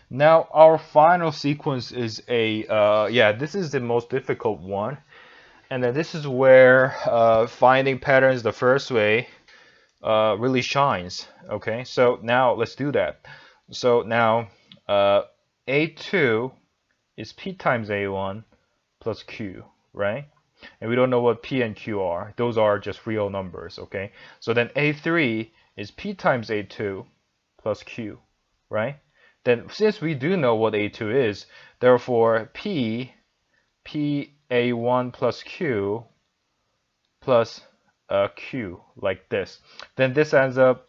Now our final sequence is a yeah, this is the most difficult one, and then this is where finding patterns the first way really shines. Okay, so now let's do that. So now A2 is P times A1 plus Q, right? And we don't know what P and Q are. Those are just real numbers, okay? So then A3 is P times A2 plus Q, right? Then since we do know what A2 is, therefore P A1 plus Q plus Q, like this. Then this ends up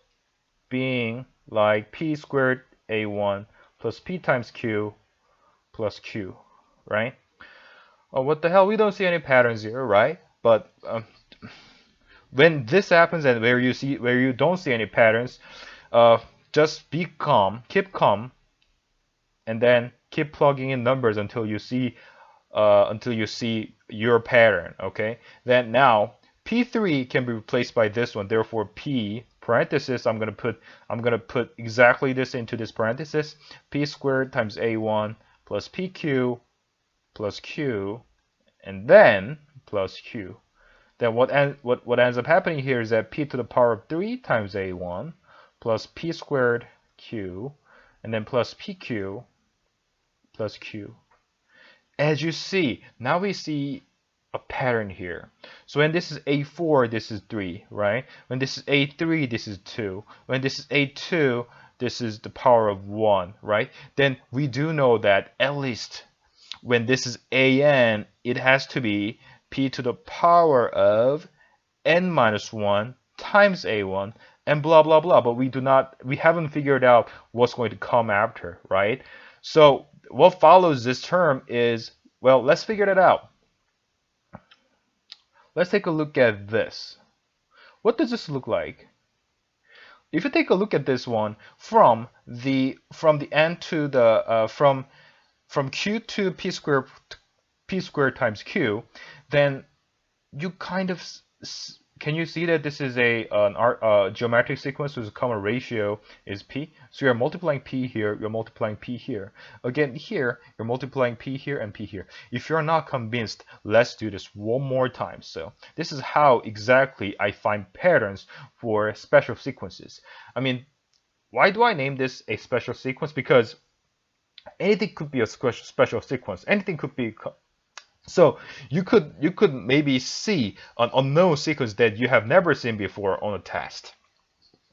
being like P squared A1 plus P times Q plus Q, right? Oh, what the hell? We don't see any patterns here, right? But when this happens and where you don't see any patterns, uh, just be calm, keep calm, and then keep plugging in numbers until you see your pattern. Okay. Then now P3 can be replaced by this one. Therefore, P parenthesis I'm gonna put exactly this into this parenthesis. P squared times A1 plus PQ plus Q and then plus Q. Then what ends up happening here is that P to the power of 3 times A1 plus P squared Q and then plus PQ plus Q. As you see, now we see a pattern here. So when this is A4, this is 3, right? When this is A3, this is 2. When this is A2, this is the power of 1, right? Then we do know that at least when this is AN, it has to be P to the power of N minus 1 times A1 and blah blah blah, but we haven't figured out what's going to come after, right? So what follows this term is, well, let's figure that out. Let's take a look at this. What does this look like? If you take a look at this one from the n to the from q to p squared times q, then you kind of can you see that this is a geometric sequence whose common ratio is p? So you're multiplying p here, you're multiplying p here. Again, here, you're multiplying p here and p here. If you're not convinced, let's do this one more time. So this is how exactly I find patterns for special sequences. I mean, why do I name this a special sequence? Because anything could be a special sequence. Anything could be so you could maybe see an unknown sequence that you have never seen before on a test.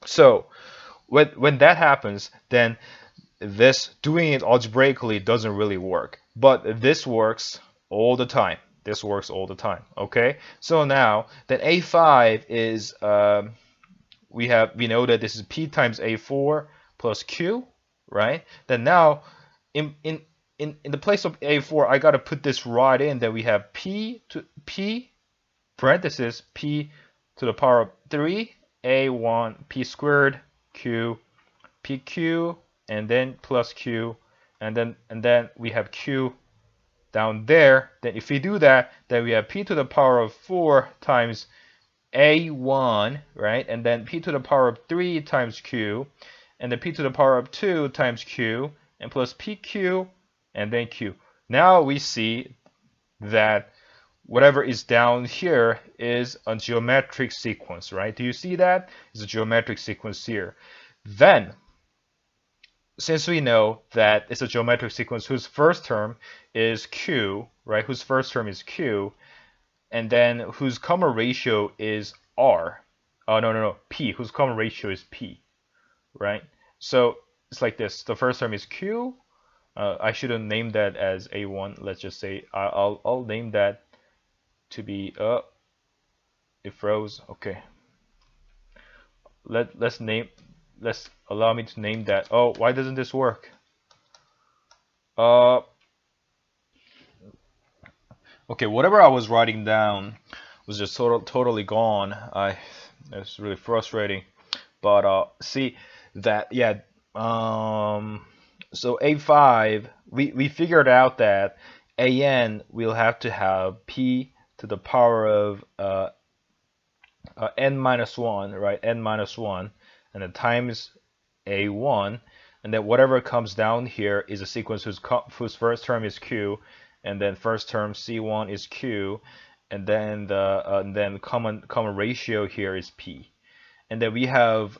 So when that happens, then this doing it algebraically doesn't really work. But this works all the time. This works all the time. Okay. So now that A5 is we know that this is P times A4 plus Q, right? Then now in in in the place of A4, I gotta put this right in that we have P to P parenthesis P to the power of 3 A1 P squared Q PQ and then plus Q and then we have Q down there. Then if we do that, then we have P to the power of 4 times A1, right? And then P to the power of 3 times Q and then P to the power of 2 times Q and plus PQ and then Q. Now we see that whatever is down here is a geometric sequence, right? Do you see that? It's a geometric sequence here. Then, since we know that it's a geometric sequence whose first term is Q, right? Whose first term is Q, and then whose common ratio is R. Oh, no, P, whose common ratio is P, right? So it's like this. The first term is Q. I shouldn't name that as A1. Let's just say I'll name that to be it froze. Okay. Let's allow me to name that. Oh, why doesn't this work? Okay, whatever I was writing down was just totally gone. It's really frustrating. But see that, yeah. So A5, we figured out that AN will have to have P to the power of n minus 1, right? N minus 1, and then times A1. and then whatever comes down here is a sequence whose first term is Q, and then first term C1 is Q, and then the common ratio here is P. And then we have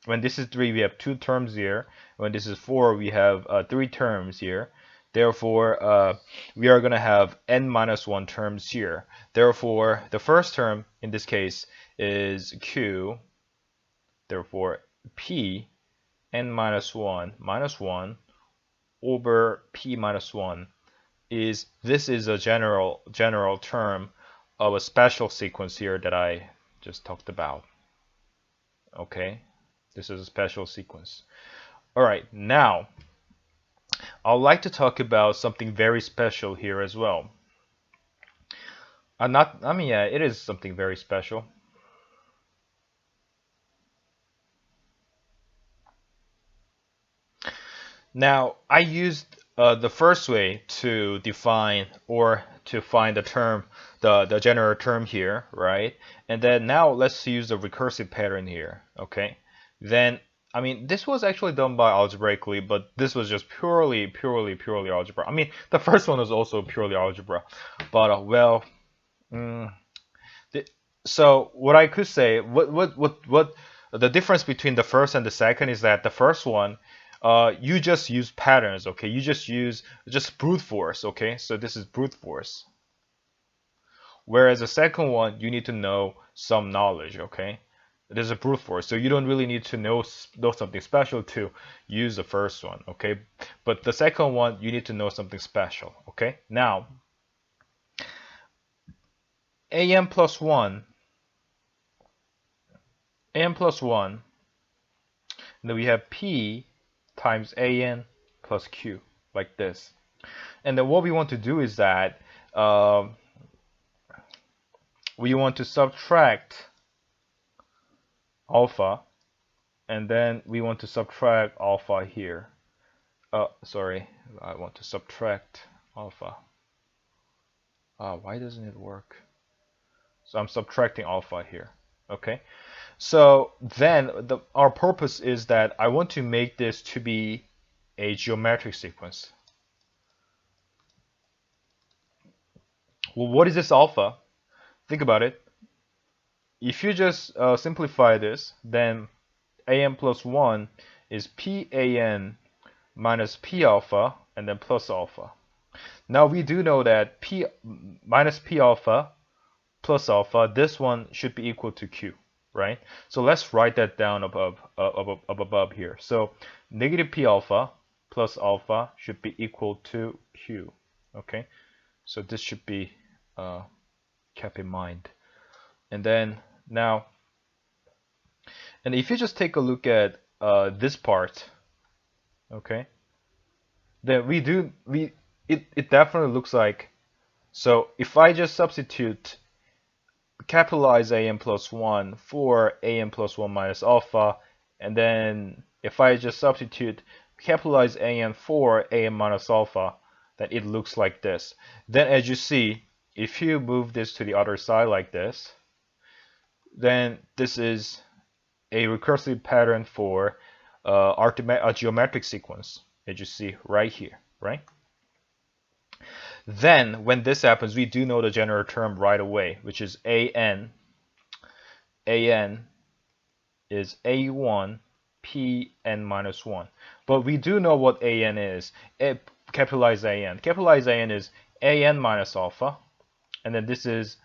when this is 3, we have 2 terms here. When this is 4, we have 3 terms here. Therefore, we are going to have n minus 1 terms here. Therefore, the first term in this case is Q. Therefore, P n minus 1 over P minus 1 this is a general term of a special sequence here that I just talked about. Okay, this is a special sequence. All right, now I'd like to talk about something very special here as well. Yeah, it is something very special. Now, I used the first way to define or to find the term, the general term here, right? And then now let's use the recursive pattern here, okay? Then, I mean, this was actually done by algebraically, but this was just purely algebra. I mean, the first one was also purely algebra, but well, so what I could say, what the difference between the first and the second is that the first one, you just use patterns, okay? You just use brute force, okay? So this is brute force. Whereas the second one, you need to know some knowledge, okay? It is a brute force, so you don't really need to know something special to use the first one, okay? But the second one, you need to know something special, okay? Now, an plus 1, and then we have p times an plus q, like this. And then what we want to do is that we want to subtract alpha, and then we want to subtract alpha here. Sorry, I want to subtract alpha. Why doesn't it work? So I'm subtracting alpha here, okay? So then our purpose is that I want to make this to be a geometric sequence. Well, what is this alpha? Think about it. If you just simplify this, then an plus 1 is pan minus p alpha and then plus alpha. Now we do know that p minus p alpha plus alpha, this one should be equal to q, right? So let's write that down above here. So negative p alpha plus alpha should be equal to q, okay? So this should be kept in mind. And then now, and if you just take a look at this part, okay, then it definitely looks like, so if I just substitute capitalize an plus 1 for an plus 1 minus alpha, and then if I just substitute capitalize an for an minus alpha, then it looks like this. Then as you see, if you move this to the other side like this, then this is a recursive pattern for a geometric sequence, as you see right here, right? Then when this happens, we do know the general term right away, which is an is a1 pn minus 1. But we do know what an is. Capitalize an is an minus alpha, and then this is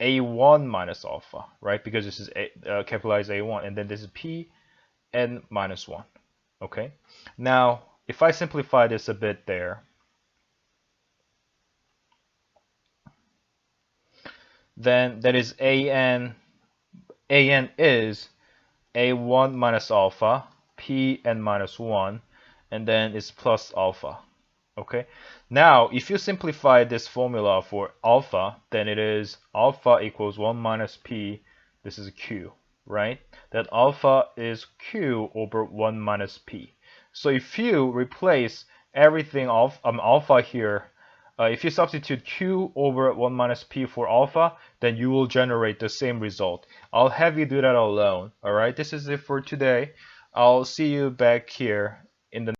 a1 minus alpha, right? Because this is capitalize a1, and then this is pn minus 1. Okay. Now, if I simplify this a bit there, then that is an is a1 minus alpha, pn minus 1, and then it's plus alpha. Okay. Now, if you simplify this formula for alpha, then it is alpha equals 1 minus p, this is q, right? That alpha is q over 1 minus p. So if you replace everything alpha here, if you substitute q over 1 minus p for alpha, then you will generate the same result. I'll have you do that alone. All right, this is it for today. I'll see you back here in the